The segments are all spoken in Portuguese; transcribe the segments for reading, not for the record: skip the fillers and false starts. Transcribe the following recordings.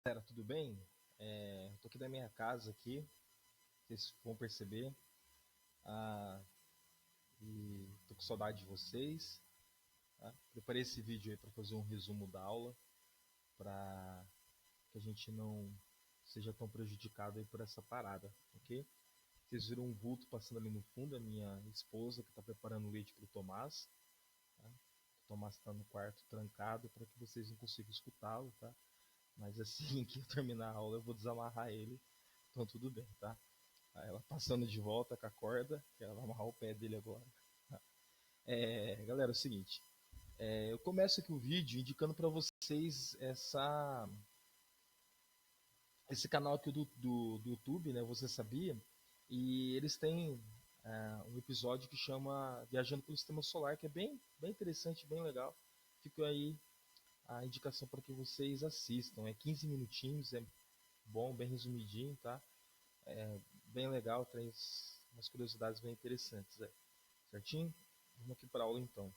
Galera, tudo bem? Eu tô aqui da minha casa aqui, vocês vão perceber, ah, e tô com saudade de vocês, tá? Preparei esse vídeo aí para fazer um resumo da aula, para que a gente não seja tão prejudicado aí por essa parada, ok? Vocês viram um vulto passando ali no fundo, a minha esposa que está preparando leite para o Tomás, tá? O Tomás está no quarto trancado para que vocês não consigam escutá-lo, tá? Mas assim que eu terminar a aula eu vou desamarrar ele, então tudo bem, tá? Aí ela passando de volta com a corda, que ela vai amarrar o pé dele agora. Galera, é o seguinte, eu começo aqui o vídeo indicando para vocês esse canal aqui do YouTube, né? Você sabia? E eles têm um episódio que chama Viajando pelo Sistema Solar, que é bem interessante, bem legal. Fica aí a indicação para que vocês assistam. É 15 minutinhos, é bom, bem resumidinho, tá? Bem legal, traz umas curiosidades bem interessantes. Certinho? Vamos aqui para a aula então.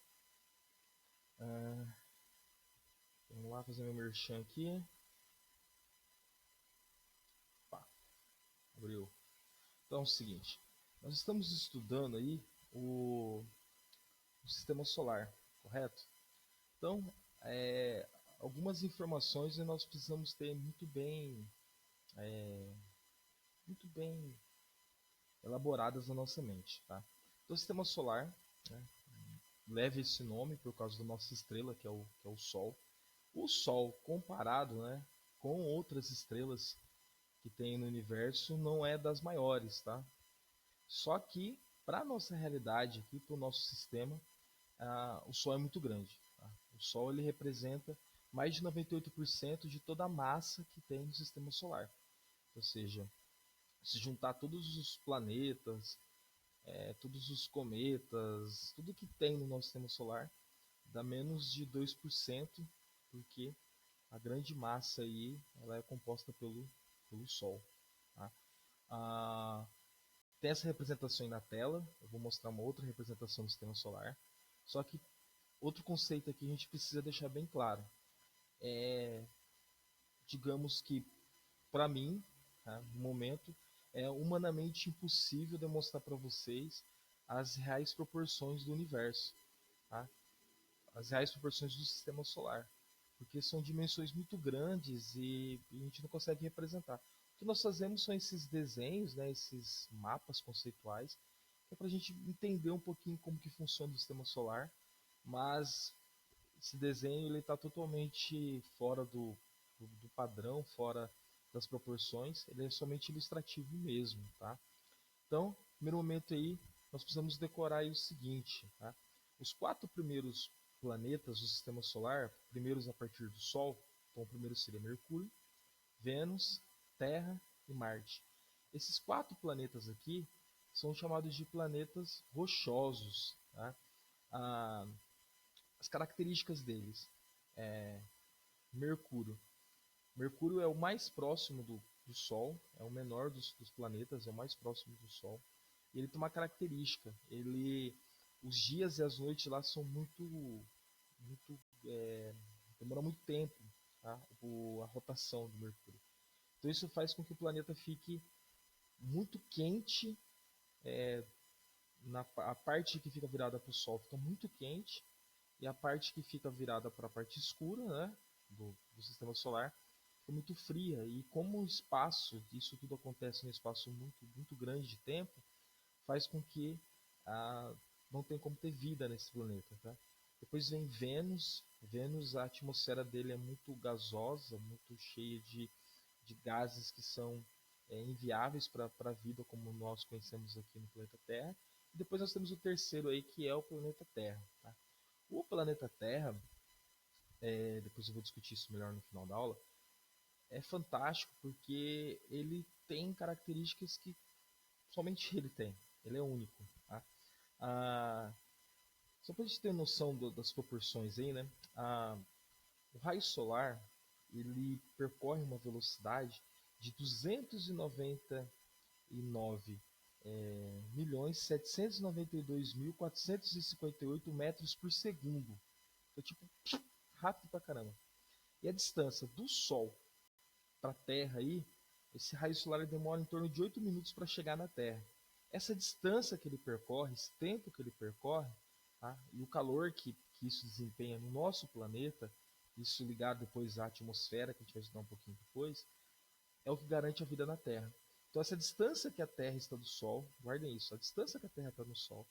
Vamos lá fazer meu merchan aqui. Pá, abriu. Então é o seguinte, nós estamos estudando aí o sistema solar, correto? Então, algumas informações nós precisamos ter muito bem elaboradas na nossa mente, tá? Então, o sistema solar, né, leva esse nome por causa da nossa estrela, que é o Sol. O Sol, comparado, né, com outras estrelas que tem no universo, não é das maiores, tá? Só que, para a nossa realidade aqui, para o nosso sistema, o Sol é muito grande. Tá? O Sol ele representa mais de 98% de toda a massa que tem no sistema solar. Ou seja, se juntar todos os planetas, todos os cometas, tudo que tem no nosso sistema solar, dá menos de 2%, porque a grande massa aí ela é composta pelo Sol. Tá? Ah, tem essa representação aí na tela, eu vou mostrar uma outra representação do sistema solar. Só que outro conceito aqui a gente precisa deixar bem claro. Digamos que, para mim, tá, no momento, é humanamente impossível demonstrar para vocês as reais proporções do universo, tá? As reais proporções do sistema solar, porque são dimensões muito grandes e a gente não consegue representar. O que nós fazemos são esses desenhos, né, esses mapas conceituais, que é para a gente entender um pouquinho como que funciona o sistema solar, mas esse desenho ele está totalmente fora do padrão, fora das proporções, ele é somente ilustrativo mesmo, tá? Então, no primeiro momento aí, nós precisamos decorar aí o seguinte, tá? Os quatro primeiros planetas do sistema solar, primeiros a partir do Sol, então o primeiro seria Mercúrio, Vênus, Terra e Marte. Esses quatro planetas aqui são chamados de planetas rochosos, tá? Ah, as características deles. Mercúrio. Mercúrio é o mais próximo do Sol, é o menor dos planetas, é o mais próximo do Sol. E ele tem uma característica, os dias e as noites lá são muito, demora muito tempo, tá? A rotação do Mercúrio. Então isso faz com que o planeta fique muito quente, a parte que fica virada para o Sol fica muito quente, e a parte que fica virada para a parte escura, né, do sistema solar fica muito fria. E como o espaço, isso tudo acontece num espaço muito grande de tempo, faz com que não tenha como ter vida nesse planeta. Tá? Depois vem Vênus. Vênus, a atmosfera dele é muito gasosa, muito cheia de gases que são inviáveis para a vida como nós conhecemos aqui no planeta Terra. E depois nós temos o terceiro aí, que é o planeta Terra. Tá? O planeta Terra, depois eu vou discutir isso melhor no final da aula, é fantástico porque ele tem características que somente ele tem. Ele é único. Tá? Ah, só para a gente ter noção das proporções aí, né? O raio solar ele percorre uma velocidade de 299 milhões 792.458 metros por segundo. Então, tipo, rápido pra caramba. E a distância do Sol para a Terra aí, esse raio solar demora em torno de 8 minutos para chegar na Terra. Essa distância que ele percorre, esse tempo que ele percorre, tá? E o calor que isso desempenha no nosso planeta, isso ligado depois à atmosfera, que a gente vai estudar um pouquinho depois, é o que garante a vida na Terra. Então, essa distância que a Terra está do Sol, guardem isso, a distância que a Terra está no Sol,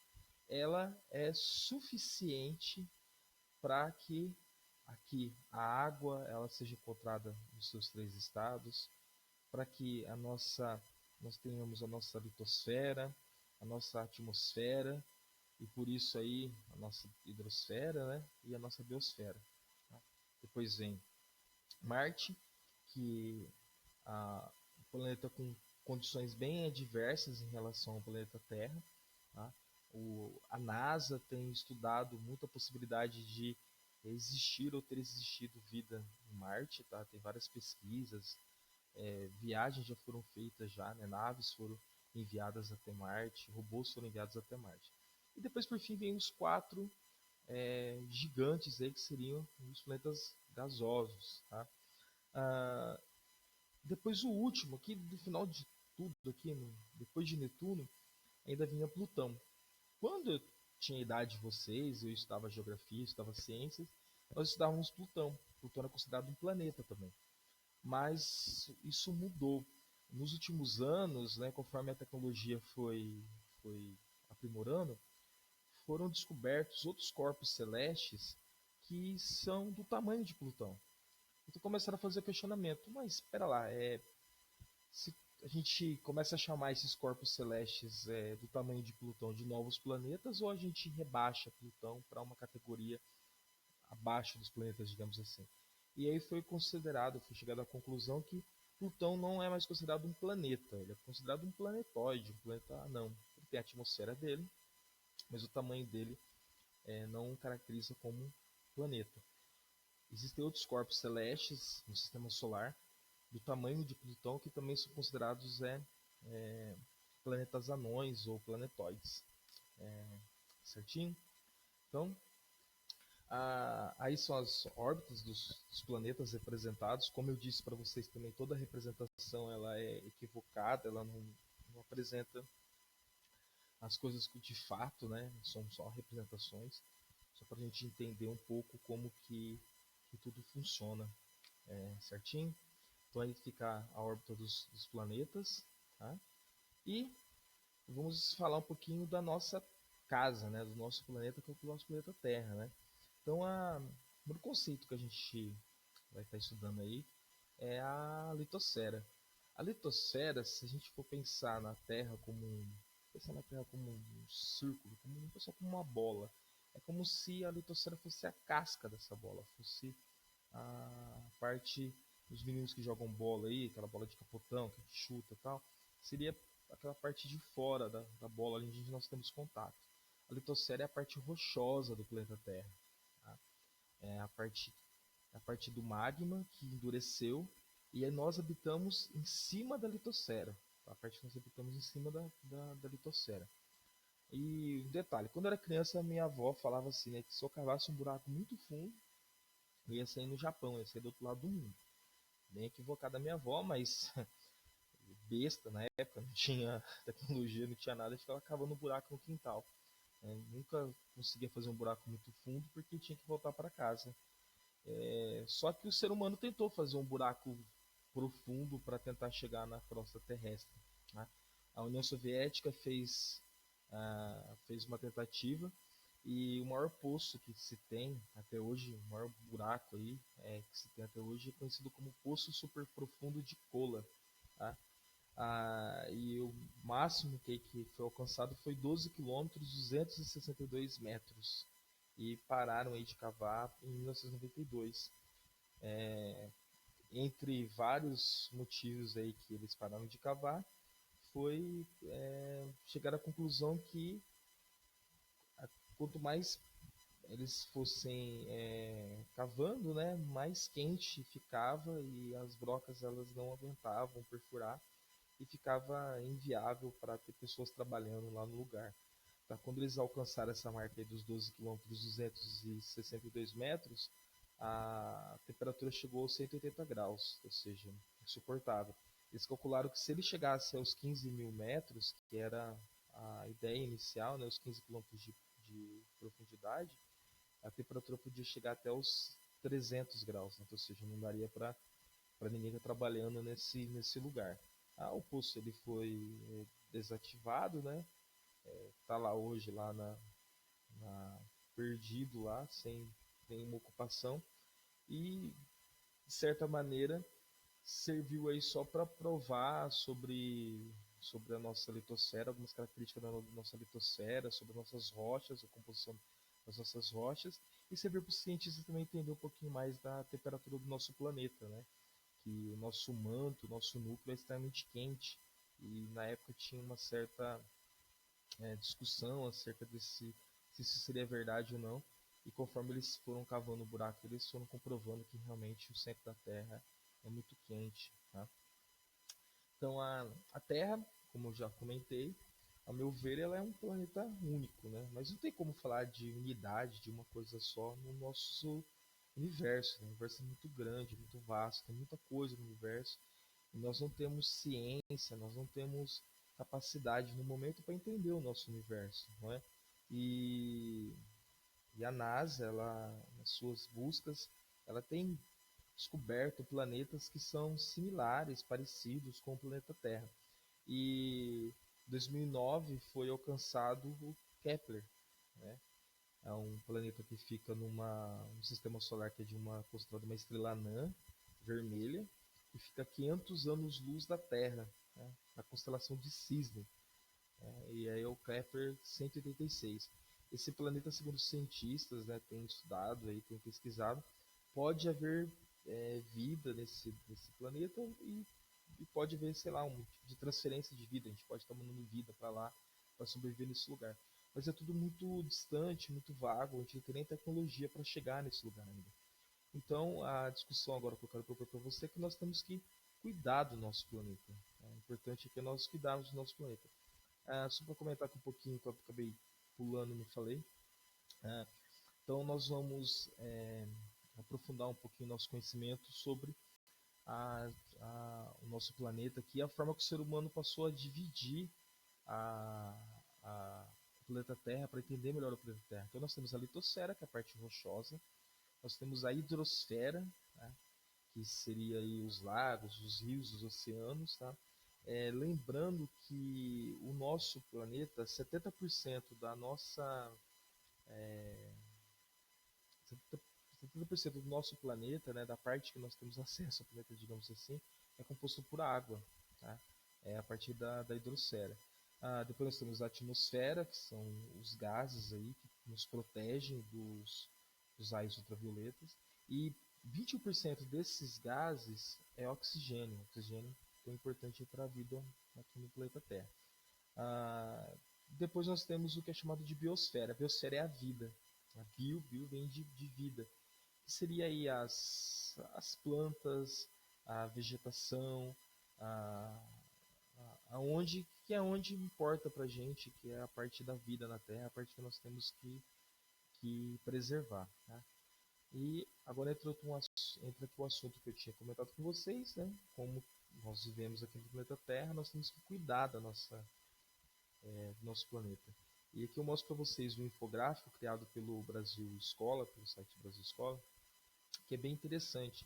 ela é suficiente para que aqui a água ela seja encontrada nos seus três estados, para que nós tenhamos a nossa litosfera, a nossa atmosfera e por isso aí a nossa hidrosfera, né, e a nossa biosfera. Tá? Depois vem Marte, que um planeta com condições bem adversas em relação ao planeta Terra. Tá? A NASA tem estudado muito a possibilidade de existir ou ter existido vida em Marte. Tá? Tem várias pesquisas, viagens já foram feitas já, né? Naves foram enviadas até Marte, robôs foram enviados até Marte. E depois por fim vem os quatro gigantes aí que seriam os planetas gasosos. Tá? Ah, Depois o último, aqui do final de tudo, aqui, depois de Netuno, ainda vinha Plutão. Quando eu tinha a idade de vocês, eu estudava geografia, estudava ciências, nós estudávamos Plutão. Plutão era considerado um planeta também. Mas isso mudou. Nos últimos anos, né, conforme a tecnologia foi aprimorando, foram descobertos outros corpos celestes que são do tamanho de Plutão. Então começaram a fazer questionamento, mas espera lá, se a gente começa a chamar esses corpos celestes do tamanho de Plutão de novos planetas, ou a gente rebaixa Plutão para uma categoria abaixo dos planetas, digamos assim. E aí foi chegado à conclusão que Plutão não é mais considerado um planeta, ele é considerado um planetóide, um planeta anão. Ele tem a atmosfera dele, mas o tamanho dele não o caracteriza como um planeta. Existem outros corpos celestes no sistema solar do tamanho de Plutão que também são considerados planetas anões ou planetóides. Certinho? Então, aí são as órbitas dos planetas representados. Como eu disse para vocês também, toda a representação ela é equivocada, ela não apresenta as coisas que de fato, né, são só representações, só para a gente entender um pouco como que tudo funciona, certinho? Então aí fica a órbita dos planetas, tá? E vamos falar um pouquinho da nossa casa, né, do nosso planeta, que é o nosso planeta Terra, né? Então, o primeiro conceito que a gente vai estar estudando aí é a litosfera. A litosfera, se a gente for pensar na Terra como um círculo, só como uma bola, é como se a litosfera fosse a casca dessa bola, fosse a parte dos meninos que jogam bola aí, aquela bola de capotão que a gente chuta e tal, seria aquela parte de fora da bola ali onde nós temos contato. A litosfera é a parte rochosa do planeta Terra. Tá? É a parte do magma que endureceu e aí nós habitamos em cima da litosfera. Tá? A parte que nós habitamos em cima da litosfera. E um detalhe, quando eu era criança, minha avó falava assim, né, que se eu cavasse um buraco muito fundo, eu ia sair no Japão, ia sair do outro lado do mundo. Bem equivocada a minha avó, mas besta na época, não tinha tecnologia, não tinha nada, a gente ficava cavando um buraco no quintal. Nunca conseguia fazer um buraco muito fundo porque tinha que voltar para casa. Só que o ser humano tentou fazer um buraco profundo para tentar chegar na crosta terrestre. Né? A União Soviética fez uma tentativa e o maior poço que se tem até hoje, o maior buraco aí que se tem até hoje é conhecido como Poço Super Profundo de Kola. Tá? E o máximo que foi alcançado foi 12 quilômetros, 262 metros. E pararam aí de cavar em 1992. Entre vários motivos aí que eles pararam de cavar, foi chegar à conclusão que quanto mais eles fossem cavando, né, mais quente ficava e as brocas elas não aguentavam perfurar e ficava inviável para ter pessoas trabalhando lá no lugar. Tá? Quando eles alcançaram essa marca aí dos 12 quilômetros, 262 metros, a temperatura chegou aos 180 graus, ou seja, insuportável. Eles calcularam que se ele chegasse aos 15 mil metros, que era a ideia inicial, né, os 15 quilômetros de profundidade, a temperatura podia chegar até os 300 graus, né? Ou seja, não daria para ninguém estar trabalhando nesse lugar. O poço ele foi desativado, né? Tá lá hoje lá na perdido lá, sem nenhuma ocupação e de certa maneira serviu aí só para provar sobre a nossa litosfera, algumas características da nossa litosfera, sobre nossas rochas, a composição das nossas rochas, e serviu para os cientistas também entender um pouquinho mais da temperatura do nosso planeta, né? Que o nosso manto, o nosso núcleo é extremamente quente, e na época tinha uma certa discussão acerca se isso seria verdade ou não, e conforme eles foram cavando o buraco, eles foram comprovando que realmente o centro da Terra é muito quente. Tá? Então a Terra, como eu já comentei, a meu ver, ela é um planeta único, né? Mas não tem como falar de unidade, de uma coisa só no nosso universo. Né? O universo é muito grande, muito vasto, tem muita coisa no universo. E nós não temos ciência, nós não temos capacidade no momento para entender o nosso universo, não é? E, e a NASA, ela, nas suas buscas, ela tem descoberto planetas que são similares, parecidos com o planeta Terra. E em 2009 foi alcançado o Kepler, né? É um planeta que fica um sistema solar que é de considerado uma estrela anã vermelha e fica a 500 anos-luz da Terra, né? Na constelação de Cisne. E aí é o Kepler 186. Esse planeta, segundo os cientistas, né, tem estudado, aí, tem pesquisado, pode haver vida nesse planeta e pode haver, sei lá, um tipo de transferência de vida. A gente pode estar mandando vida para lá para sobreviver nesse lugar. Mas é tudo muito distante, muito vago. A gente não tem nem tecnologia para chegar nesse lugar ainda. Então, a discussão agora que eu quero propor para você é que nós temos que cuidar do nosso planeta. O importante é que nós cuidarmos do nosso planeta. Só para comentar aqui um pouquinho que eu acabei pulando e não falei. Ah, então nós vamos aprofundar um pouquinho nosso conhecimento sobre o nosso planeta aqui, a forma que o ser humano passou a dividir a, o planeta Terra para entender melhor o planeta Terra. Então nós temos a litosfera, que é a parte rochosa, nós temos a hidrosfera, né, que seria aí os lagos, os rios, os oceanos, tá? Lembrando que o nosso planeta, 70% da nossa 70% do nosso planeta, né, da parte que nós temos acesso ao planeta, digamos assim, é composto por água, tá? A partir da hidrosfera. Depois nós temos a atmosfera, que são os gases aí que nos protegem dos raios ultravioletas, e 21% desses gases é oxigênio. Oxigênio é tão importante para a vida aqui no planeta Terra. Depois nós temos o que é chamado de biosfera. A biosfera é a vida. A bio vem de vida. Que seria aí as plantas, a vegetação, a, que é onde importa para a gente, que é a parte da vida na Terra, a parte que nós temos que preservar. Tá? E agora entra aqui o assunto que eu tinha comentado com vocês, né? Como nós vivemos aqui no planeta Terra, nós temos que cuidar do nosso planeta. E aqui eu mostro para vocês um infográfico criado pelo Brasil Escola, pelo site Brasil Escola, que é bem interessante.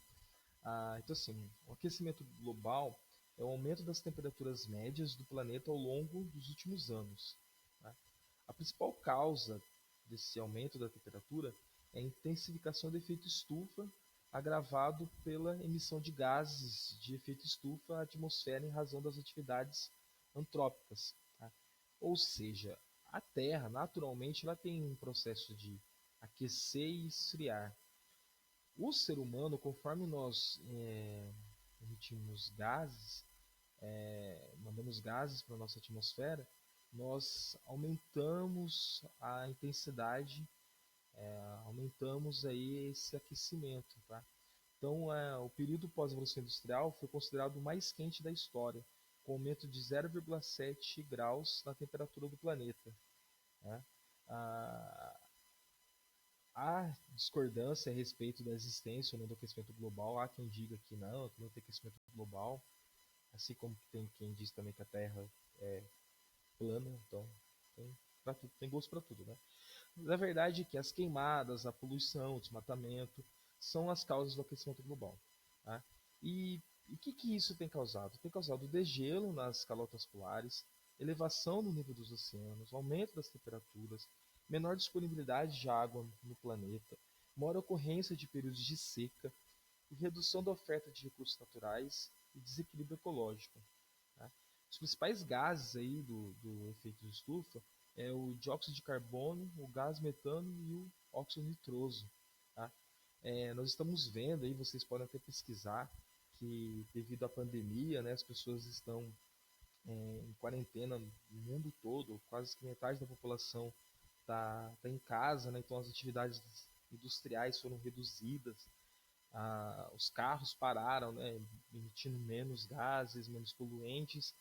Então, assim, o aquecimento global é o aumento das temperaturas médias do planeta ao longo dos últimos anos. Tá? A principal causa desse aumento da temperatura é a intensificação do efeito estufa, agravado pela emissão de gases de efeito estufa à atmosfera em razão das atividades antrópicas. Tá? Ou seja, a Terra, naturalmente, ela tem um processo de aquecer e esfriar. O ser humano, conforme nós emitimos gases, mandamos gases para a nossa atmosfera, nós aumentamos a intensidade, aumentamos aí esse aquecimento. Tá? Então, o período pós-evolução industrial foi considerado o mais quente da história, com aumento de 0,7 graus na temperatura do planeta. Né? Ah, Há discordância a respeito da existência ou não do aquecimento global. Há quem diga que não tem aquecimento global, assim como tem quem diz também que a Terra é plana. Então, tem, tudo, tem gosto para tudo, né? Mas a verdade é que as queimadas, a poluição, o desmatamento são as causas do aquecimento global. Tá? E o que isso tem causado? Tem causado degelo nas calotas polares, elevação no nível dos oceanos, aumento das temperaturas, menor disponibilidade de água no planeta, maior ocorrência de períodos de seca, e redução da oferta de recursos naturais e desequilíbrio ecológico. Tá? Os principais gases aí do efeito de estufa é o dióxido de carbono, o gás metano e o óxido nitroso. Tá? Nós estamos vendo aí, vocês podem até pesquisar, que devido à pandemia, né, as pessoas estão em quarentena no mundo todo, quase que metade da população tá em casa, né, então as atividades industriais foram reduzidas, os carros pararam, né, emitindo menos gases, menos poluentes,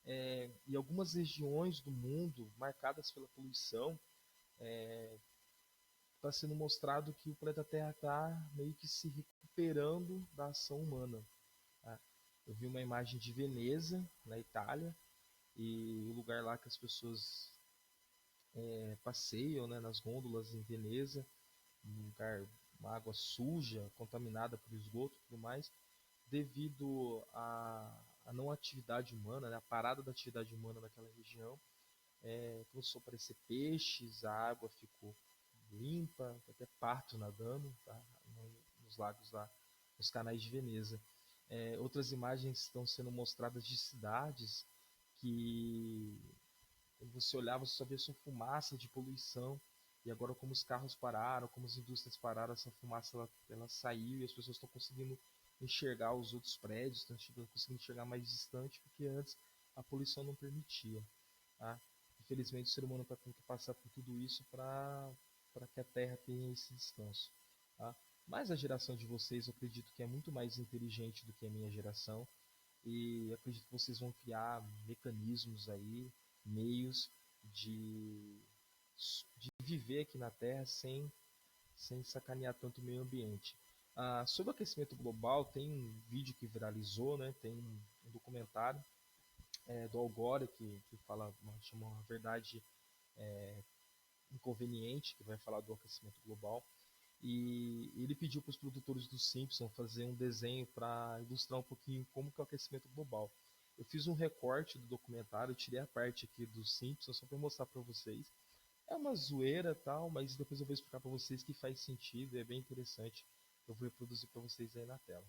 e algumas regiões do mundo marcadas pela poluição, está sendo mostrado que o planeta Terra está meio que se recuperando da ação humana. Tá? Eu vi uma imagem de Veneza, na Itália, e o lugar lá que as pessoas passeiam, né, nas gôndolas em Veneza, um lugar, uma água suja, contaminada por esgoto e tudo mais, devido à não atividade humana, né, a parada da atividade humana naquela região, começou a aparecer peixes, a água ficou limpa, até pato nadando, tá, nos lagos lá, nos canais de Veneza. Outras imagens estão sendo mostradas de cidades que, quando você olhava, você só via só fumaça de poluição. E agora, como os carros pararam, como as indústrias pararam, essa fumaça ela saiu e as pessoas estão conseguindo enxergar os outros prédios, estão conseguindo enxergar mais distante, porque antes a poluição não permitia. Tá? Infelizmente, o ser humano está tendo que passar por tudo isso para que a Terra tenha esse descanso. Tá? Mas a geração de vocês, eu acredito que é muito mais inteligente do que a minha geração, e acredito que vocês vão criar mecanismos aí, meios de, de viver aqui na Terra sem sacanear tanto o meio ambiente. Sobre o aquecimento global, tem um vídeo que viralizou, né? Tem um documentário do Al Gore que fala, chama uma verdade inconveniente, que vai falar do aquecimento global. E ele pediu para os produtores do Simpson fazer um desenho para ilustrar um pouquinho como que é o aquecimento global. Eu fiz um recorte do documentário, tirei a parte aqui do Simpsons só para mostrar para vocês. É uma zoeira tal, mas depois eu vou explicar para vocês que faz sentido, é bem interessante. Eu vou reproduzir para vocês aí na tela.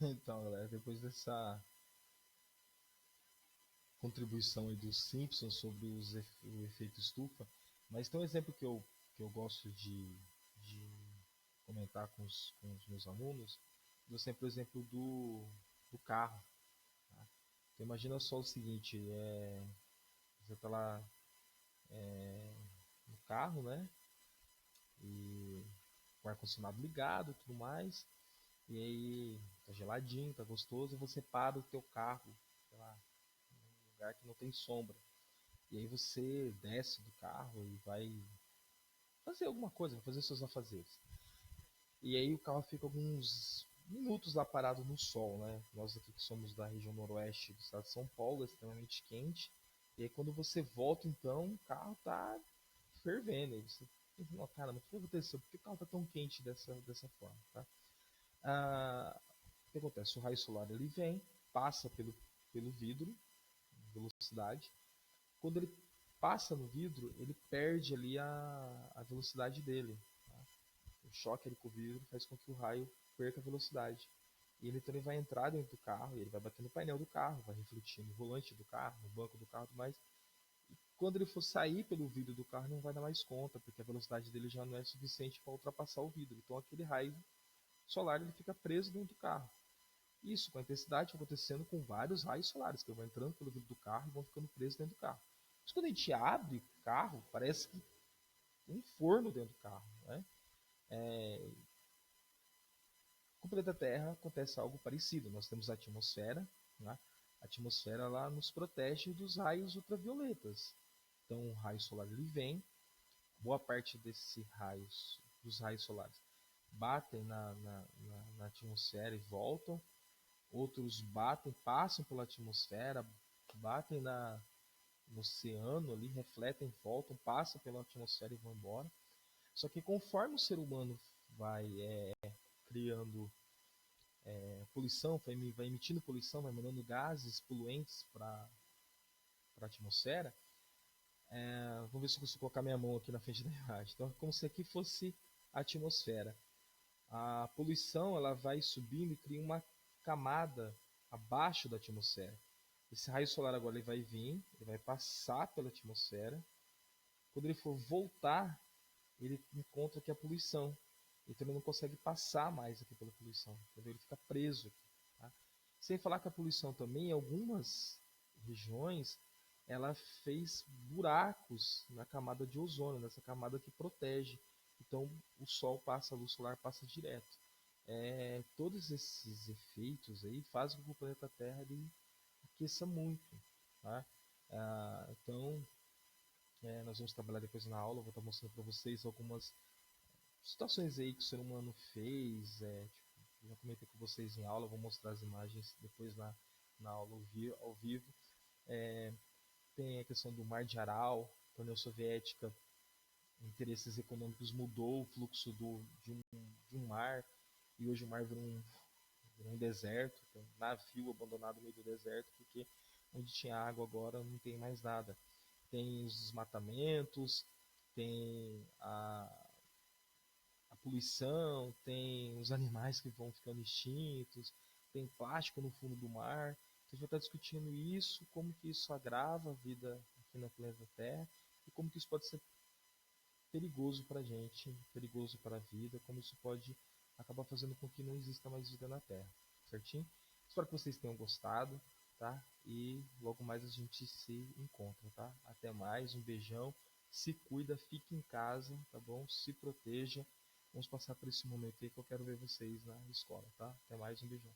Então, galera, depois dessa contribuição aí dos Simpsons sobre o efeito estufa, mas tem um exemplo que eu gosto de comentar com os meus alunos, você, por exemplo, do carro. Tá? Então, imagina só o seguinte, você está lá no carro, né? E com o ar-condicionado ligado e tudo mais, e aí tá geladinho, tá gostoso, e você para o teu carro, sei lá, num lugar que não tem sombra. E aí você desce do carro e vai fazer alguma coisa, vai fazer seus afazeres. E aí o carro fica alguns minutos lá parado no sol, né? Nós aqui que somos da região noroeste do estado de São Paulo, é extremamente quente. E aí quando você volta então, o carro tá fervendo. E você pensa, "Não, cara, mas o que aconteceu? Por que o carro tá tão quente dessa forma, tá?" O que acontece? O raio solar ele vem, passa pelo vidro, velocidade. Quando ele passa no vidro, ele perde ali a velocidade dele. Tá? O choque ali com o vidro faz com que o raio perca a velocidade. E ele também vai entrar dentro do carro, e ele vai bater no painel do carro, vai refletir no volante do carro, no banco do carro e tudo mais. E quando ele for sair pelo vidro do carro, não vai dar mais conta, porque a velocidade dele já não é suficiente para ultrapassar o vidro. Então aquele raio solar ele fica preso dentro do carro. Isso, com a intensidade acontecendo com vários raios solares, que vão entrando pelo vidro do carro e vão ficando presos dentro do carro. Mas quando a gente abre o carro, parece que tem um forno dentro do carro. Né? Com o planeta Terra acontece algo parecido. Nós temos a atmosfera. Né? A atmosfera lá nos protege dos raios ultravioletas. Então o raio solar ele vem, boa parte dos raios solares, batem na atmosfera e voltam. Outros batem, passam pela atmosfera, batem no oceano ali, refletem, voltam, passam pela atmosfera e vão embora. Só que conforme o ser humano vai criando poluição, vai emitindo poluição, vai mandando gases poluentes para a atmosfera, vamos ver se eu consigo colocar minha mão aqui na frente da imagem. Então, é como se aqui fosse a atmosfera. A poluição ela vai subindo e cria uma camada abaixo da atmosfera. Esse raio solar agora ele vai vir, ele vai passar pela atmosfera. Quando ele for voltar, ele encontra aqui a poluição. Então ele não consegue passar mais aqui pela poluição. Entendeu? Ele fica preso aqui. Tá? Sem falar que a poluição também, em algumas regiões, ela fez buracos na camada de ozônio, nessa camada que protege. Então o sol passa, a luz solar passa direto. Todos esses efeitos aí fazem com que o planeta Terra ele aqueça muito. Tá? Então, nós vamos trabalhar depois na aula, eu vou estar mostrando para vocês algumas situações aí que o ser humano fez. Tipo, já comentei com vocês em aula, vou mostrar as imagens depois na aula ao vivo. É, Tem a questão do Mar de Aral, a União Soviética, interesses econômicos mudou o fluxo de um mar, e hoje o mar virou um deserto, tem um navio abandonado no meio do deserto, porque onde tinha água agora não tem mais nada. Tem os desmatamentos, tem a poluição, tem os animais que vão ficando extintos, tem plástico no fundo do mar. Então, a gente vai estar discutindo isso, como que isso agrava a vida aqui na planeta Terra e como que isso pode ser perigoso para a gente, perigoso para a vida, como isso pode acabar fazendo com que não exista mais vida na Terra, certinho? Espero que vocês tenham gostado, tá? E logo mais a gente se encontra, tá? Até mais, um beijão, se cuida, fique em casa, tá bom? Se proteja. Vamos passar por esse momento aí que eu quero ver vocês na escola, tá? Até mais, um beijão.